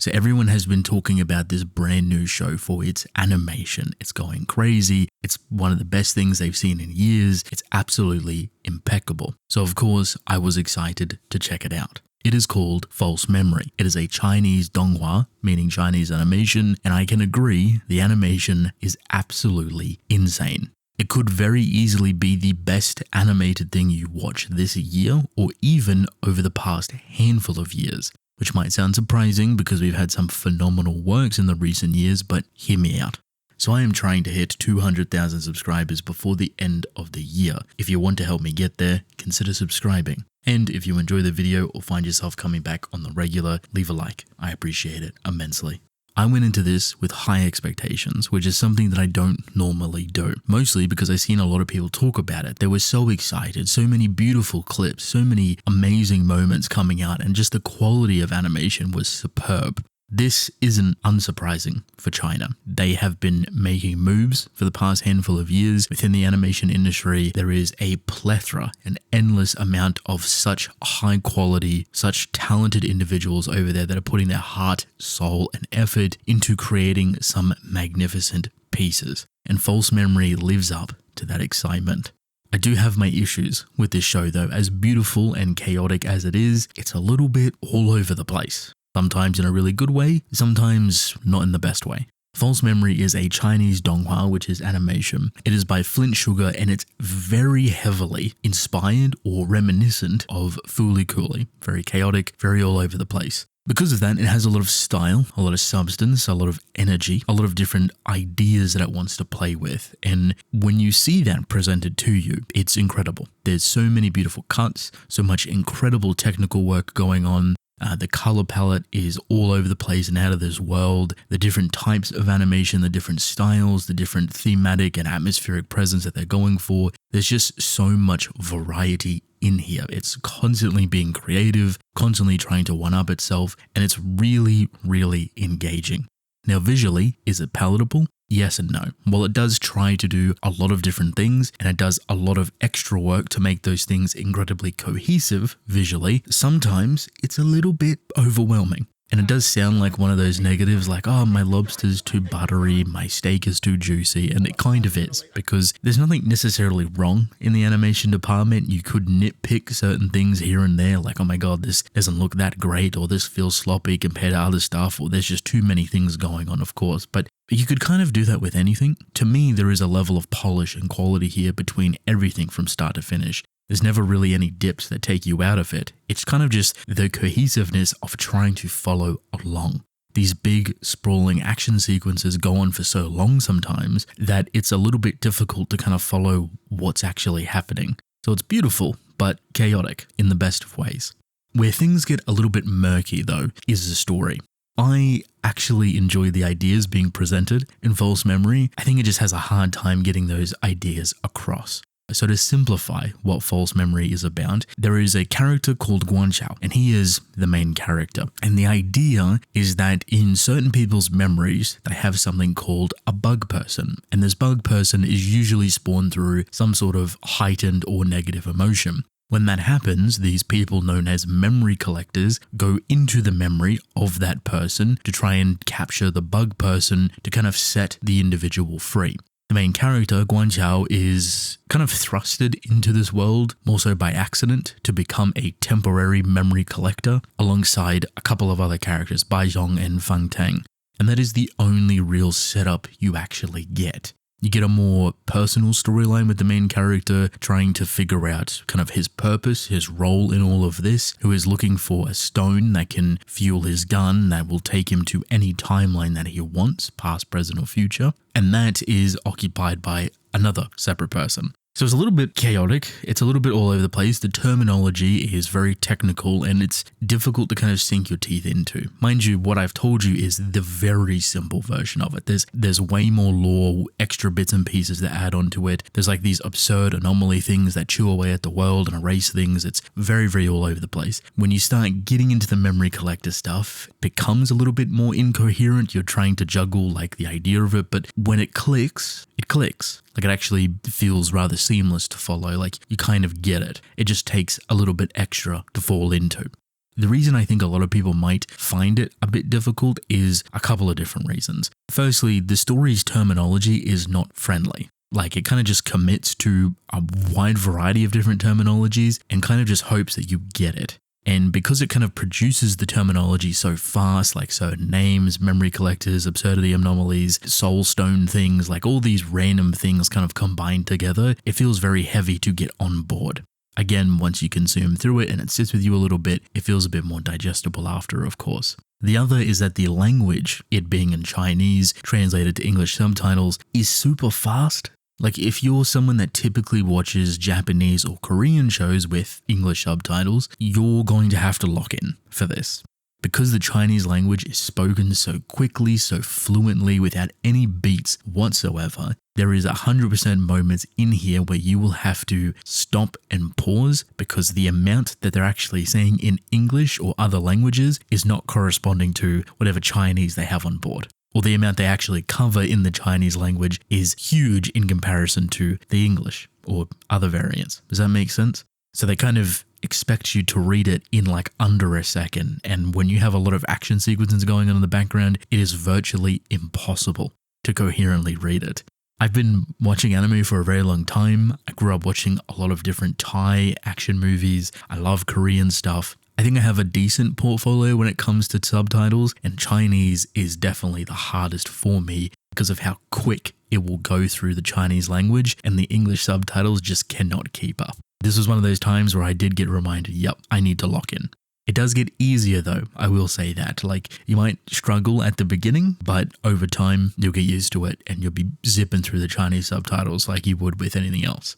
So everyone has been talking about this brand new show for its animation. It's going crazy. It's one of the best things they've seen in years. It's absolutely impeccable. So of course, I was excited to check it out. It is called False Memory. It is a Chinese donghua, meaning Chinese animation, and I can agree the animation is absolutely insane. It could very easily be the best animated thing you watch this year or even over the past handful of years, which might sound surprising because we've had some phenomenal works in the recent years, but hear me out. So I am trying to hit 200,000 subscribers before the end of the year. If you want to help me get there, consider subscribing. And if you enjoy the video or find yourself coming back on the regular, leave a like. I appreciate it immensely. I went into this with high expectations, which is something that I don't normally do, mostly because I've seen a lot of people talk about it. They were so excited, so many beautiful clips, so many amazing moments coming out, and just the quality of animation was superb. This isn't unsurprising for China. They have been making moves for the past handful of years within the animation industry. There is a plethora, an endless amount of such high quality, such talented individuals over there that are putting their heart, soul, and effort into creating some magnificent pieces. And False Memory lives up to that excitement. I do have my issues with this show though. As beautiful and chaotic as it is, it's a little bit all over the place. Sometimes in a really good way, sometimes not in the best way. False Memory is a Chinese donghua, which is animation. It is by Flint Sugar and it's very heavily inspired or reminiscent of Fooly Cooly. Very chaotic, very all over the place. Because of that, it has a lot of style, a lot of substance, a lot of energy, a lot of different ideas that it wants to play with. And when you see that presented to you, it's incredible. There's so many beautiful cuts, so much incredible technical work going on. The color palette is all over the place and out of this world. The different types of animation, the different styles, the different thematic and atmospheric presence that they're going for. There's just so much variety in here. It's constantly being creative, constantly trying to one-up itself, and it's really, really engaging. Now, visually, is it palatable? Yes and no. While it does try to do a lot of different things and it does a lot of extra work to make those things incredibly cohesive visually, sometimes it's a little bit overwhelming. And it does sound like one of those negatives like, oh, my lobster's too buttery, my steak is too juicy, and it kind of is, because there's nothing necessarily wrong in the animation department. You could nitpick certain things here and there, like, oh my god, this doesn't look that great, or this feels sloppy compared to other stuff, or there's just too many things going on, of course, but you could kind of do that with anything. To me, there is a level of polish and quality here between everything from start to finish. There's never really any dips that take you out of it. It's kind of just the cohesiveness of trying to follow along. These big, sprawling action sequences go on for so long sometimes that it's a little bit difficult to kind of follow what's actually happening. So it's beautiful, but chaotic in the best of ways. Where things get a little bit murky, though, is the story. I actually enjoy the ideas being presented in False Memory. I think it just has a hard time getting those ideas across. So to simplify what False Memory is about, there is a character called Guanqiao, and he is the main character. And the idea is that in certain people's memories, they have something called a bug person. And this bug person is usually spawned through some sort of heightened or negative emotion. When that happens, these people known as memory collectors go into the memory of that person to try and capture the bug person to kind of set the individual free. The main character, Guanqiao, is kind of thrusted into this world, more so by accident, to become a temporary memory collector alongside a couple of other characters, Baizhong and Fang Tang. And that is the only real setup you actually get. You get a more personal storyline with the main character trying to figure out kind of his purpose, his role in all of this, who is looking for a stone that can fuel his gun that will take him to any timeline that he wants, past, present, or future. And that is occupied by another separate person. So it's a little bit chaotic, it's a little bit all over the place, the terminology is very technical and it's difficult to kind of sink your teeth into. Mind you, what I've told you is the very simple version of it. There's way more lore, extra bits and pieces that add onto it. There's like these absurd anomaly things that chew away at the world and erase things. It's very, very all over the place. When you start getting into the memory collector stuff, it becomes a little bit more incoherent. You're trying to juggle like the idea of it, but when it clicks, it clicks. Like it actually feels rather seamless to follow, like you kind of get it. It just takes a little bit extra to fall into. The reason I think a lot of people might find it a bit difficult is a couple of different reasons. Firstly, the story's terminology is not friendly. Like, it kind of just commits to a wide variety of different terminologies and kind of just hopes that you get it. And because it kind of produces the terminology so fast, like certain names, memory collectors, absurdity anomalies, soul stone things, like all these random things kind of combined together, it feels very heavy to get on board. Again, once you consume through it and it sits with you a little bit, it feels a bit more digestible after, of course. The other is that the language, it being in Chinese, translated to English subtitles, is super fast. Like, if you're someone that typically watches Japanese or Korean shows with English subtitles, you're going to have to lock in for this. Because the Chinese language is spoken so quickly, so fluently, without any beats whatsoever, there is 100% moments in here where you will have to stop and pause because the amount that they're actually saying in English or other languages is not corresponding to whatever Chinese they have on board. Or the amount they actually cover in the Chinese language is huge in comparison to the English or other variants. Does that make sense? So they kind of expect you to read it in like under a second. And when you have a lot of action sequences going on in the background, it is virtually impossible to coherently read it. I've been watching anime for a very long time. I grew up watching a lot of different Thai action movies. I love Korean stuff. I think I have a decent portfolio when it comes to subtitles, and Chinese is definitely the hardest for me because of how quick it will go through the Chinese language, and the English subtitles just cannot keep up. This was one of those times where I did get reminded, yep, I need to lock in. It does get easier though, I will say that. Like, you might struggle at the beginning, but over time you'll get used to it and you'll be zipping through the Chinese subtitles like you would with anything else.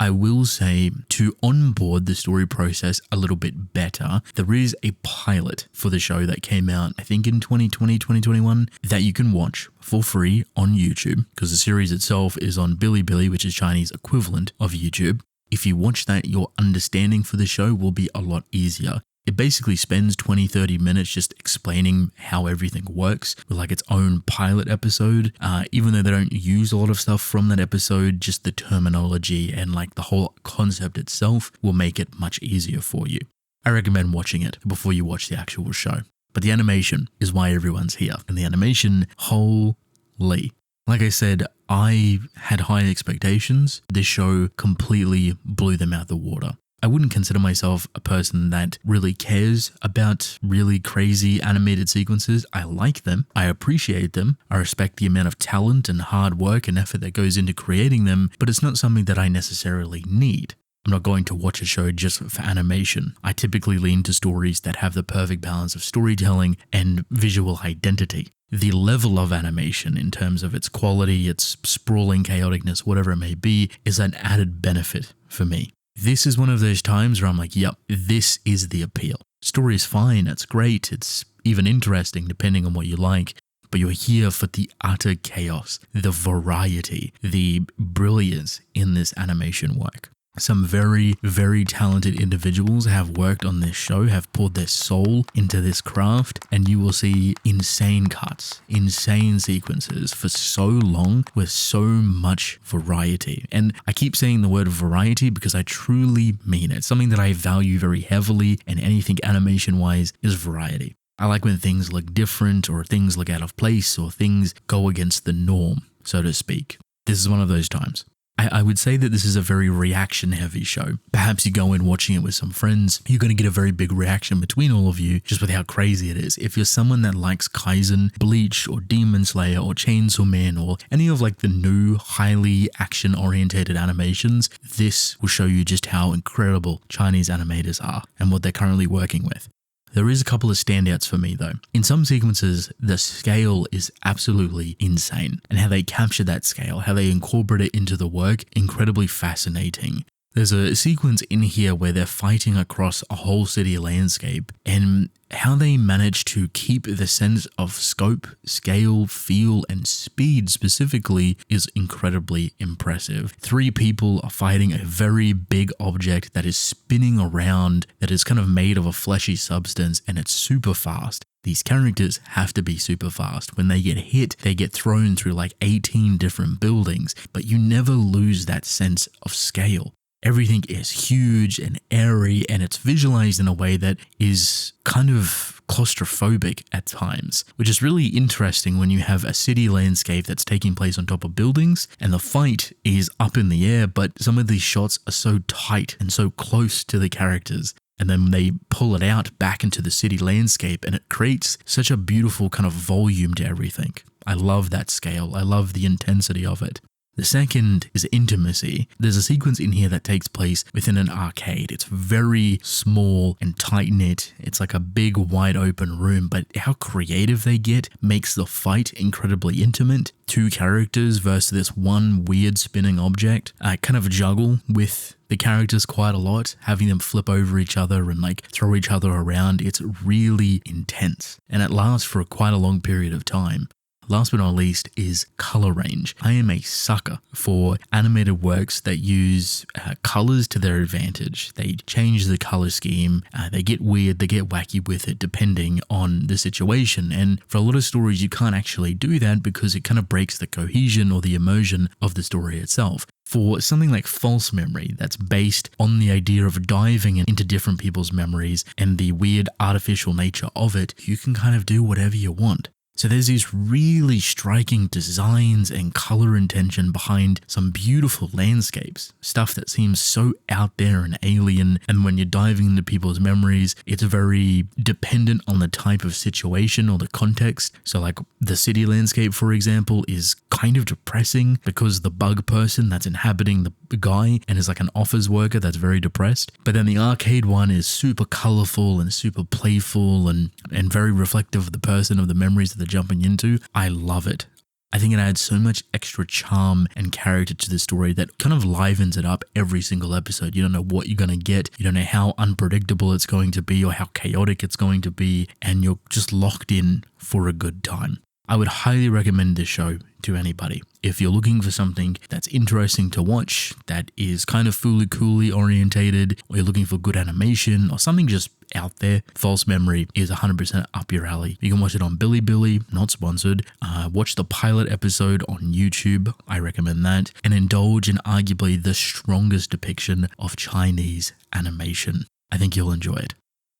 I will say, to onboard the story process a little bit better, there is a pilot for the show that came out, I think in 2020, 2021, that you can watch for free on YouTube, because the series itself is on Bilibili, which is Chinese equivalent of YouTube. If you watch that, your understanding for the show will be a lot easier. It basically spends 20-30 minutes just explaining how everything works with like its own pilot episode. Even though they don't use a lot of stuff from that episode, just the terminology and like the whole concept itself will make it much easier for you. I recommend watching it before you watch the actual show. But the animation is why everyone's here. And the animation, holy. Like I said, I had high expectations. This show completely blew them out the water. I wouldn't consider myself a person that really cares about really crazy animated sequences. I like them. I appreciate them. I respect the amount of talent and hard work and effort that goes into creating them, but it's not something that I necessarily need. I'm not going to watch a show just for animation. I typically lean to stories that have the perfect balance of storytelling and visual identity. The level of animation in terms of its quality, its sprawling chaoticness, whatever it may be, is an added benefit for me. This is one of those times where I'm like, yep, this is the appeal. Story is fine, it's great, it's even interesting depending on what you like, but you're here for the utter chaos, the variety, the brilliance in this animation work. Some very, very talented individuals have worked on this show, have poured their soul into this craft, and you will see insane cuts, insane sequences for so long with so much variety. And I keep saying the word variety because I truly mean it. Something that I value very heavily in anything animation-wise is variety. I like when things look different or things look out of place or things go against the norm, so to speak. This is one of those times. I would say that this is a very reaction-heavy show. Perhaps you go in watching it with some friends, you're going to get a very big reaction between all of you just with how crazy it is. If you're someone that likes Kaizen, Bleach, or Demon Slayer, or Chainsaw Man, or any of like the new, highly action-orientated animations, this will show you just how incredible Chinese animators are and what they're currently working with. There is a couple of standouts for me though. In some sequences, the scale is absolutely insane, and how they capture that scale, how they incorporate it into the work, incredibly fascinating. There's a sequence in here where they're fighting across a whole city landscape, and how they manage to keep the sense of scope, scale, feel, and speed specifically is incredibly impressive. 3 people are fighting a very big object that is spinning around, that is kind of made of a fleshy substance, and it's super fast. These characters have to be super fast. When they get hit, they get thrown through like 18 different buildings, but you never lose that sense of scale. Everything is huge and airy, and it's visualized in a way that is kind of claustrophobic at times, which is really interesting when you have a city landscape that's taking place on top of buildings and the fight is up in the air, but some of these shots are so tight and so close to the characters. And then they pull it out back into the city landscape and it creates such a beautiful kind of volume to everything. I love that scale. I love the intensity of it. The second is intimacy. There's a sequence in here that takes place within an arcade. It's very small and tight-knit. It's like a big wide open room, but how creative they get makes the fight incredibly intimate. Two characters versus this one weird spinning object. I kind of juggle with the characters quite a lot, having them flip over each other and like throw each other around. It's really intense and it lasts for quite a long period of time. Last but not least is color range. I am a sucker for animated works that use colors to their advantage. They change the color scheme, they get weird, they get wacky with it depending on the situation. And for a lot of stories, you can't actually do that because it kind of breaks the cohesion or the immersion of the story itself. For something like False Memory that's based on the idea of diving into different people's memories and the weird artificial nature of it, you can kind of do whatever you want. So there's these really striking designs and color intention behind some beautiful landscapes, stuff that seems so out there and alien. And when you're diving into people's memories, it's very dependent on the type of situation or the context. So like the city landscape, for example, is kind of depressing because the bug person that's inhabiting the guy and is like an office worker that's very depressed. But then the arcade one is super colorful and super playful and very reflective of the person, of the memories that they're jumping into. I love it. I think it adds so much extra charm and character to the story that kind of livens it up every single episode. You don't know what you're going to get. You don't know how unpredictable it's going to be or how chaotic it's going to be. And you're just locked in for a good time. I would highly recommend this show to anybody. If you're looking for something that's interesting to watch, that is kind of Fooly-Cooly orientated, or you're looking for good animation or something just out there, False Memory is 100% up your alley. You can watch it on Bilibili, not sponsored. Watch the pilot episode on YouTube. I recommend that. And indulge in arguably the strongest depiction of Chinese animation. I think you'll enjoy it.